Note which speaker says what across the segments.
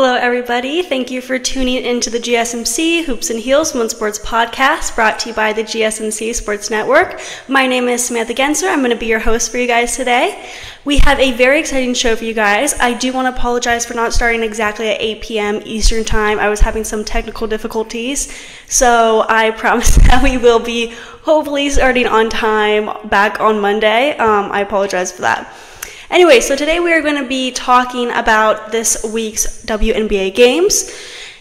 Speaker 1: Hello everybody, thank you for tuning into the GSMC Hoops and Heels Women's Sports Podcast brought to you by the GSMC Sports Network. My name is Samantha Genser. I'm going to be your host for you guys today. We have a very exciting show for you guys. I do want to apologize for not starting exactly at 8 p.m. Eastern Time. I was having some technical difficulties, so I promise that we will be hopefully starting on time back on Monday. I apologize for that. Anyway, so today we are going to be talking about this week's WNBA games,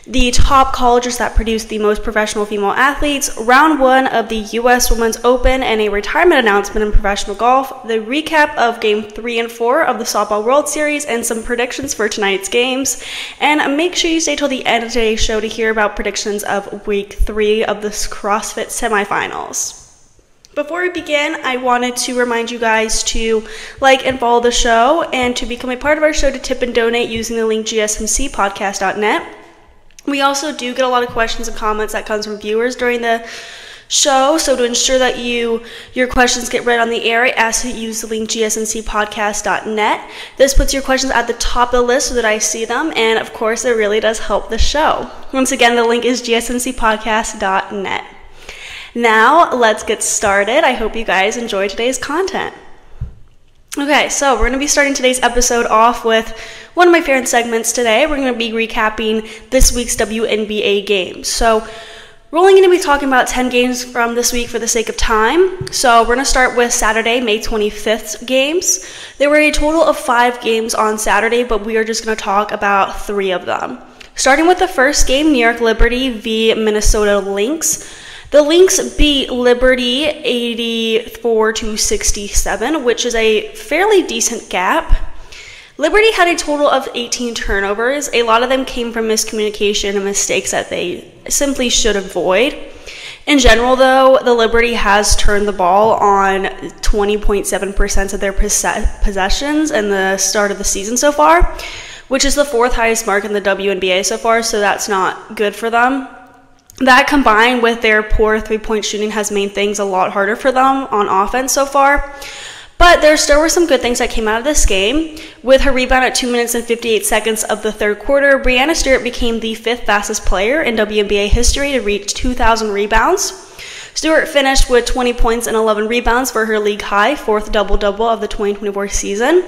Speaker 1: the top colleges that produce the most professional female athletes, round one of the U.S. Women's Open, and a retirement announcement in professional golf, the recap of Game 3 and 4 of the Softball World Series, and some predictions for tonight's games. And make sure you stay till the end of today's show to hear about predictions of Week 3 of the CrossFit semifinals. Before we begin, I wanted to remind you guys to like and follow the show and to become a part of our show to tip and donate using the link gsmcpodcast.net. We also do get a lot of questions and comments that comes from viewers during the show, so to ensure that your questions get read on the air, I ask that you use the link gsmcpodcast.net. This puts your questions at the top of the list so that I see them, and of course, it really does help the show. Once again, the link is gsmcpodcast.net. Now, let's get started. I hope you guys enjoy today's content. Okay, so we're going to be starting today's episode off with one of my favorite segments today. We're going to be recapping this week's WNBA games. So, we're only going to be talking about 10 games from this week for the sake of time. So, we're going to start with Saturday, May 25th games. There were a total of 5 games on Saturday, but we are just going to talk about 3 of them. Starting with the first game, New York Liberty v. Minnesota Lynx. The Lynx beat Liberty 84-67, which is a fairly decent gap. Liberty had a total of 18 turnovers. A lot of them came from miscommunication and mistakes that they simply should avoid. In general, though, the Liberty has turned the ball on 20.7% of their possessions in the start of the season so far, which is the 4th highest mark in the WNBA so far, so that's not good for them. That combined with their poor three-point shooting has made things a lot harder for them on offense so far. But there still were some good things that came out of this game. With her rebound at 2 minutes and 58 seconds of the third quarter, Breanna Stewart became the 5th fastest player in WNBA history to reach 2,000 rebounds. Stewart finished with 20 points and 11 rebounds for her league-high 4th double-double of the 2024 season.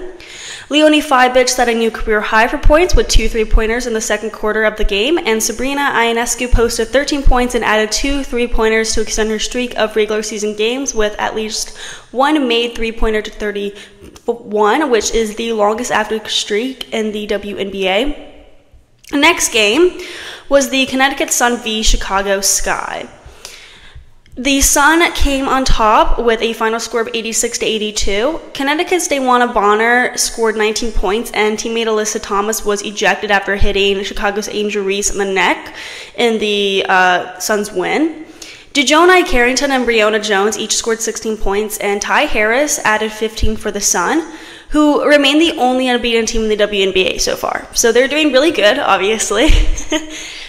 Speaker 1: Leonie Fibich set a new career high for points with 2 3-pointers in the second quarter of the game, and Sabrina Ionescu posted 13 points and added 2 3-pointers to extend her streak of regular season games with at least one made 3-pointer to 31, which is the longest active streak in the WNBA. The next game was the Connecticut Sun v. Chicago Sky. The Sun came on top with a final score of 86-82. Connecticut's Dawana Bonner scored 19 points, and teammate Alyssa Thomas was ejected after hitting Chicago's Angel Reese in the neck in the Sun's win. DeJonai Carrington and Breonna Jones each scored 16 points, and Ty Harris added 15 for the Sun, who remain the only unbeaten team in the WNBA so far. So they're doing really good, obviously.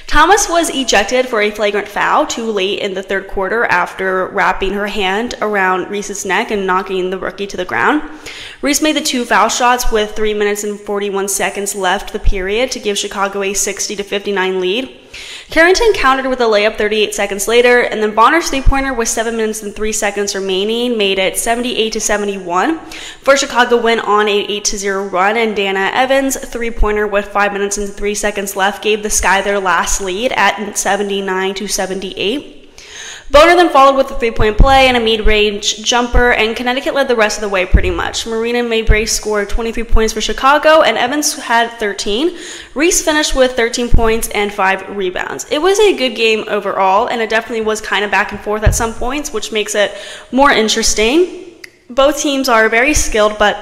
Speaker 1: Thomas was ejected for a flagrant foul too late in the third quarter after wrapping her hand around Reese's neck and knocking the rookie to the ground. Reese made the 2 foul shots with 3 minutes and 41 seconds left the period to give Chicago a 60-59 lead. Carrington countered with a layup 38 seconds later, and then Bonner's 3-pointer with 7 minutes and 3 seconds remaining made it 78-71. For Chicago went on an 8-0 run, and Dana Evans' 3-pointer with 5 minutes and 3 seconds left gave the Sky their last lead at 79-78. Bonner then followed with a 3-point play and a mid-range jumper, and Connecticut led the rest of the way pretty much. Marina Mabrey scored 23 points for Chicago, and Evans had 13. Reese finished with 13 points and 5 rebounds. It was a good game overall, and it definitely was kind of back and forth at some points, which makes it more interesting. Both teams are very skilled, but,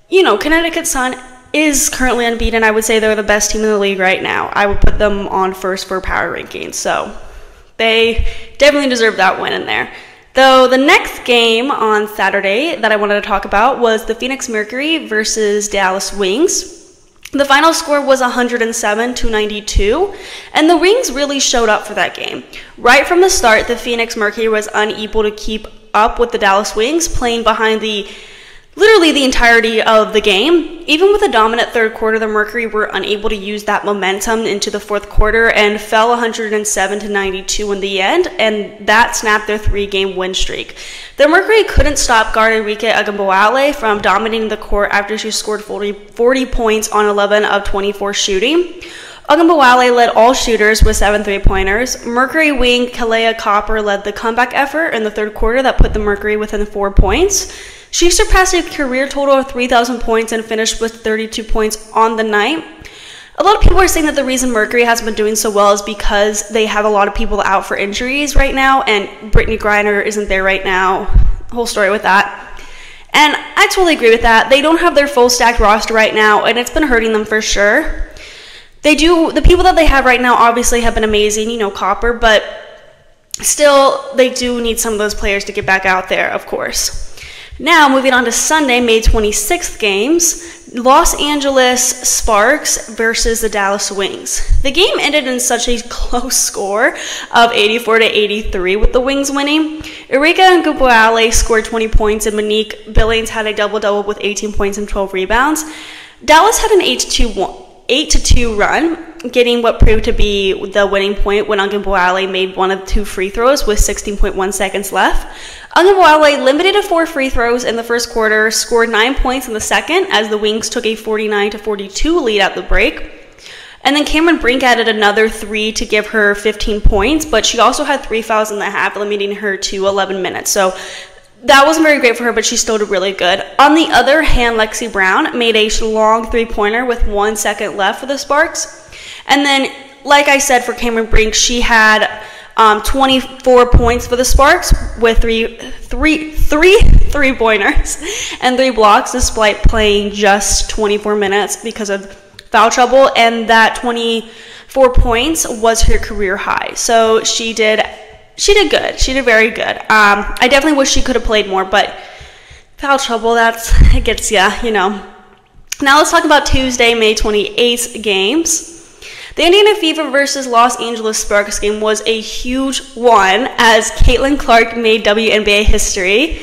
Speaker 1: you know, Connecticut Sun is currently unbeaten. I would say they're the best team in the league right now. I would put them on first for power rankings, so they definitely deserve that win in there. Though the next game on Saturday that I wanted to talk about was the Phoenix Mercury versus Dallas Wings. The final score was 107-92, and the Wings really showed up for that game. Right from the start, the Phoenix Mercury was unable to keep up with the Dallas Wings, playing behind the literally the entirety of the game. Even with a dominant third quarter, the Mercury were unable to use that momentum into the fourth quarter and fell 107-92 in the end, and that snapped their 3-game win streak. The Mercury couldn't stop guard Arike Ogunbowale from dominating the court after she scored 40 points on 11 of 24 shooting. Ogunbowale led all shooters with 7 3-pointers. Mercury wing Kalea Copper led the comeback effort in the third quarter that put the Mercury within 4 points. She surpassed a career total of 3,000 points and finished with 32 points on the night. A lot of people are saying that the reason Mercury hasn't been doing so well is because they have a lot of people out for injuries right now, and Brittany Griner isn't there right now. Whole story with that. And I totally agree with that. They don't have their full stacked roster right now, and it's been hurting them for sure. The people that they have right now obviously have been amazing, you know, Copper, but still they do need some of those players to get back out there, of course. Now, moving on to Sunday, May 26th games, Los Angeles Sparks versus the Dallas Wings. The game ended in such a close score of 84-83 with the Wings winning. Arike Ogunbowale scored 20 points and Monique Billings had a double-double with 18 points and 12 rebounds. Dallas had an 8-2 run, getting what proved to be the winning point when Ogunbowale made one of 2 free throws with 16.1 seconds left. Ogunbowale limited to 4 free throws in the first quarter, scored 9 points in the second as the Wings took a 49-42 lead at the break. And then Cameron Brink added another 3 to give her 15 points, but she also had 3 fouls in the half, limiting her to 11 minutes. So that wasn't very great for her, but she still did really good. On the other hand, Lexi Brown made a long 3-pointer with 1 second left for the Sparks. And then, like I said, for Cameron Brink, she had 24 points for the Sparks with three pointers and 3 blocks, despite playing just 24 minutes because of foul trouble. And that 24 points was her career high. So she did good. She did very good. I definitely wish she could have played more, but foul trouble, it gets ya, you know. Now let's talk about Tuesday, May 28th games. The Indiana Fever versus Los Angeles Sparks game was a huge one as Caitlin Clark made WNBA history.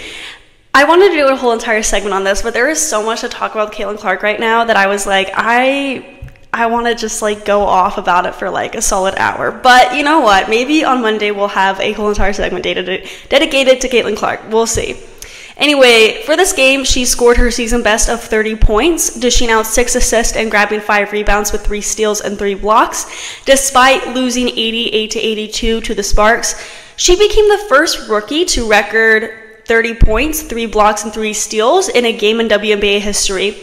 Speaker 1: I wanted to do a whole entire segment on this, but there is so much to talk about with Caitlin Clark right now that I was like, I want to just like go off about it for like a solid hour. But you know what? Maybe on Monday we'll have a whole entire segment dedicated to Caitlin Clark. We'll see. Anyway, for this game, she scored her season best of 30 points, dishing out 6 assists and grabbing 5 rebounds with 3 steals and 3 blocks. Despite losing 88-82 to the Sparks, she became the first rookie to record 30 points, 3 blocks, and 3 steals in a game in WNBA history.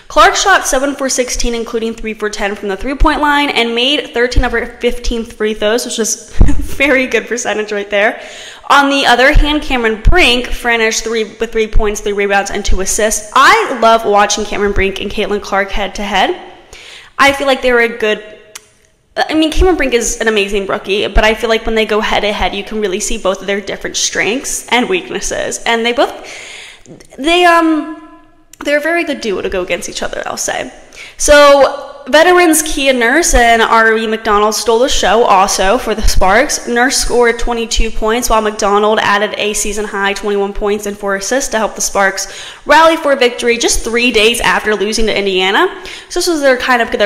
Speaker 1: Clark shot 7 for 16, including 3 for 10 from the 3-point line, and made 13 of her 15 free throws, which is a very good percentage right there. On the other hand, Cameron Brink finished with 3 points, 3 rebounds, and 2 assists. I love watching Cameron Brink and Caitlin Clark head-to-head. I feel like they were a good... I mean, Cameron Brink is an amazing rookie, but I feel like when they go head-to-head, you can really see both of their different strengths and weaknesses. And they're a very good duo to go against each other, I'll say. So, veterans Kia Nurse and R.E. McDonald stole the show also for the Sparks. Nurse scored 22 points, while McDonald added a season-high 21 points and 4 assists to help the Sparks rally for a victory just 3 days after losing to Indiana. So this was their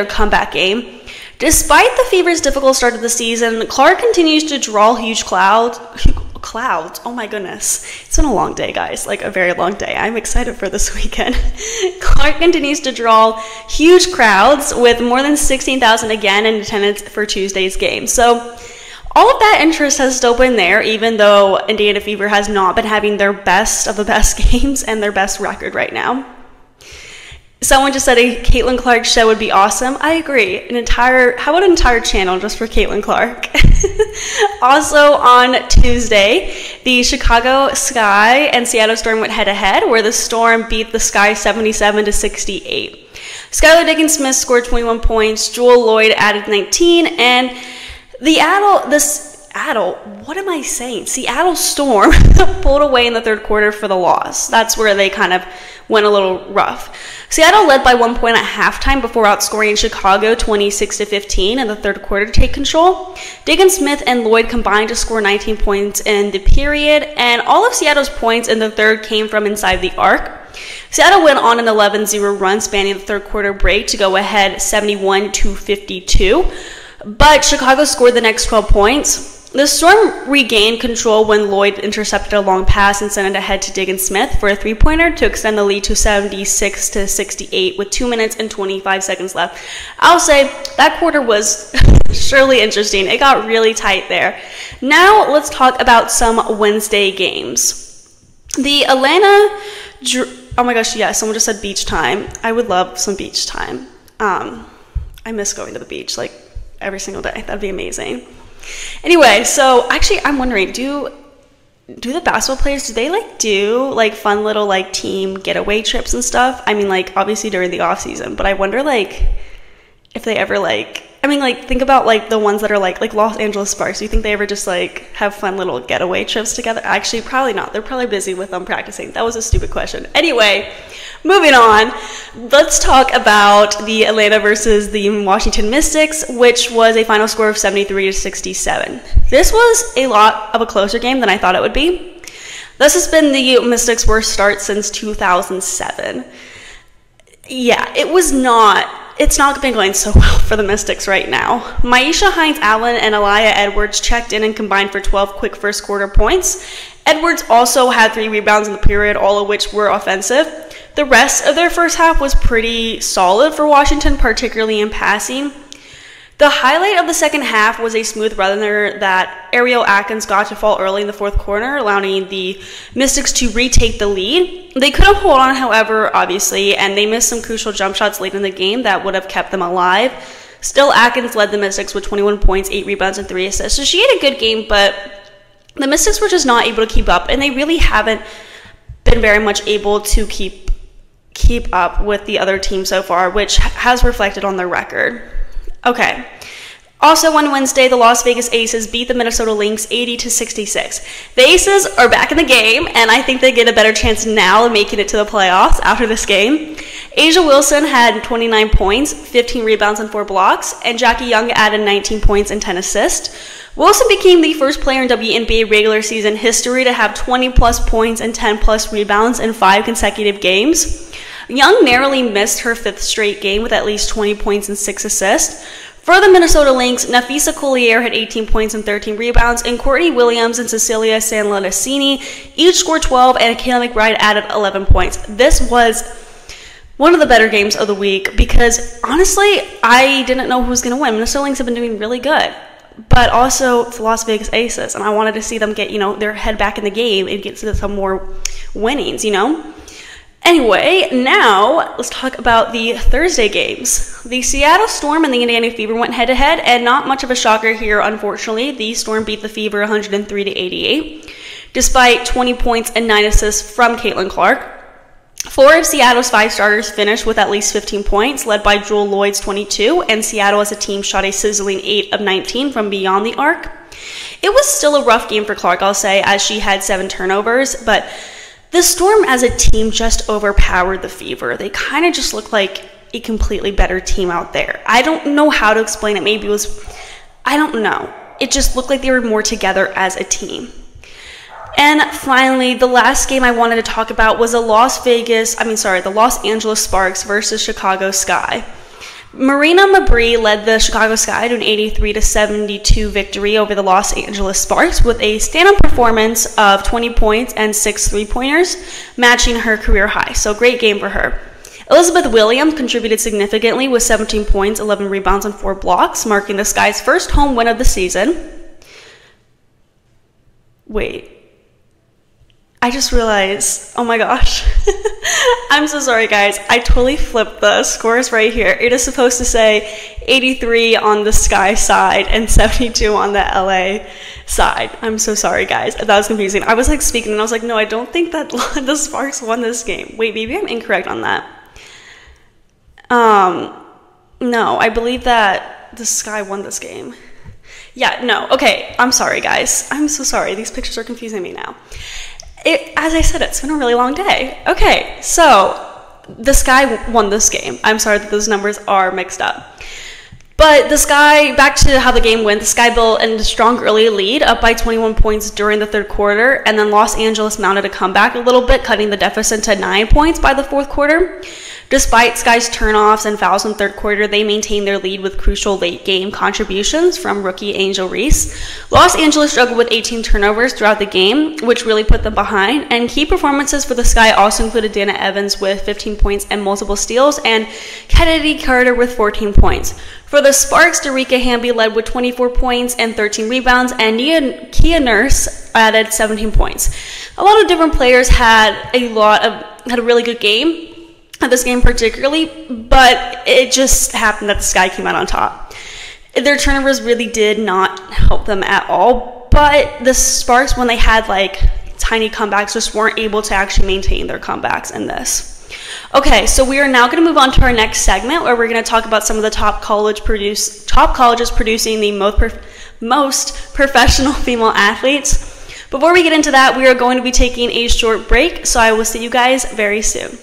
Speaker 1: comeback game. Despite the Fever's difficult start of the season, Clark continues to draw huge clouds. Oh my goodness. It's been a long day, guys. Like a very long day. I'm excited for this weekend. Clark continues to draw huge crowds with more than 16,000 again in attendance for Tuesday's game. So all of that interest has still been there, even though Indiana Fever has not been having their best of the best games and their best record right now. Someone just said a Caitlin Clark show would be awesome. I agree. How about an entire channel just for Caitlin Clark? Also on Tuesday, the Chicago Sky and Seattle Storm went head-to-head, where the Storm beat the Sky 77-68. Skylar Diggins-Smith scored 21 points, Jewel Lloyd added 19, and Seattle Storm pulled away in the third quarter for the loss. That's where they kind of went a little rough. Seattle led by 1 point at halftime before outscoring Chicago 26-15 in the third quarter to take control. Diggins-Smith and Lloyd combined to score 19 points in the period, and all of Seattle's points in the third came from inside the arc. Seattle went on an 11-0 run spanning the third quarter break to go ahead 71-52, but Chicago scored the next 12 points. The Storm regained control when Lloyd intercepted a long pass and sent it ahead to Diggins Smith for a three-pointer to extend the lead to 76-68 with 2 minutes and 25 seconds left. I'll say that quarter was surely interesting. It got really tight there. Now let's talk about some Wednesday games. The Atlanta... Oh my gosh, yes, someone just said beach time. I would love some beach time. I miss going to the beach like every single day. That'd be amazing. Anyway, so actually I'm wondering, do the basketball players, do they do fun little team getaway trips and stuff? I mean, obviously during the off season, but I wonder if they ever think about the ones that are like Los Angeles Sparks. Do you think they ever just have fun little getaway trips together? Actually, probably not. They're probably busy with them practicing. That was a stupid question. Anyway, moving on. Let's talk about the Atlanta versus the Washington Mystics, which was a final score of 73-67. This was a lot of a closer game than I thought it would be. This has been the Mystics' worst start since 2007. Yeah, it's not been going so well for the Mystics right now. Maisha Hines-Allen and Aliyah Edwards checked in and combined for 12 quick first quarter points. Edwards also had 3 rebounds in the period, all of which were offensive. The rest of their first half was pretty solid for Washington, particularly in passing. The highlight of the second half was a smooth runner that Ariel Atkins got to fall early in the fourth quarter, allowing the Mystics to retake the lead. They couldn't hold on, however, obviously, and they missed some crucial jump shots late in the game that would have kept them alive. Still, Atkins led the Mystics with 21 points, 8 rebounds, and 3 assists. So she had a good game, but the Mystics were just not able to keep up, and they really haven't been very much able to keep up with the other team so far, which has reflected on their record. Okay. Also on Wednesday, the Las Vegas Aces beat the Minnesota Lynx 80-66. The Aces are back in the game, and I think they get a better chance now of making it to the playoffs after this game. Asia Wilson had 29 points, 15 rebounds, and 4 blocks, and Jackie Young added 19 points and 10 assists. Wilson became the first player in WNBA regular season history to have 20-plus points and 10-plus rebounds in 5 consecutive games. Young narrowly missed her 5th straight game with at least 20 points and 6 assists. For the Minnesota Lynx, Nafisa Collier had 18 points and 13 rebounds, and Courtney Williams and Cecilia Sanlanicini each scored 12, and Kayla McBride added 11 points. This was one of the better games of the week because, honestly, I didn't know who was going to win. Minnesota Lynx have been doing really good, but also it's the Las Vegas Aces, and I wanted to see them get, their head back in the game and get to some more winnings, Anyway, now let's talk about the Thursday games. The Seattle Storm and the Indiana Fever went head-to-head, and not much of a shocker here, unfortunately. The Storm beat the Fever 103-88, despite 20 points and 9 assists from Caitlin Clark. 4 of Seattle's 5 starters finished with at least 15 points, led by Jewel Lloyd's 22, and Seattle as a team shot a sizzling 8 of 19 from beyond the arc. It was still a rough game for Clark, I'll say, as she had 7 turnovers, but the Storm as a team just overpowered the Fever. They kind of just look like a completely better team out there. I don't know how to explain it. Maybe it was, I don't know. It just looked like they were more together as a team. And finally, the last game I wanted to talk about was the Los Angeles Sparks versus Chicago Sky. Marina Mabrey led the Chicago Sky to an 83-72 victory over the Los Angeles Sparks with a stand-up performance of 20 points and 6 three-pointers, matching her career high. So great game for her. Elizabeth Williams contributed significantly with 17 points, 11 rebounds, and 4 blocks, marking the Sky's first home win of the season. Wait. I just realized, oh my gosh. I'm so sorry, guys. I totally flipped the scores right here. It is supposed to say 83 on the Sky side and 72 on the LA side. I'm so sorry, guys. That was confusing. I was speaking and I was like, no, I don't think that the Sparks won this game. Wait, maybe I'm incorrect on that. No, I believe that the Sky won this game. Yeah, no. Okay, I'm sorry, guys. I'm so sorry. These pictures are confusing me now. As I said, it's been a really long day. Okay, so the Sky won this game. I'm sorry that those numbers are mixed up. But the Sky, back to how the game went, the Sky built a strong early lead, up by 21 points during the third quarter, and then Los Angeles mounted a comeback a little bit, cutting the deficit to 9 points by the fourth quarter. Despite Sky's turnoffs and fouls in the third quarter, they maintained their lead with crucial late-game contributions from rookie Angel Reese. Los Angeles struggled with 18 turnovers throughout the game, which really put them behind, and key performances for the Sky also included Dana Evans with 15 points and multiple steals, and Kennedy Carter with 14 points. For the Sparks, Arike Ogunbowale led with 24 points and 13 rebounds, and Kia Nurse added 17 points. A lot of different players had a really good game at this game particularly, but it just happened that the Sky came out on top. Their turnovers really did not help them at all, but the Sparks, when they had tiny comebacks, just weren't able to actually maintain their comebacks in this. Okay, so we are now going to move on to our next segment, where we're going to talk about some of the top colleges producing the most professional female athletes. Before we get into that, we are going to be taking a short break, so I will see you guys very soon.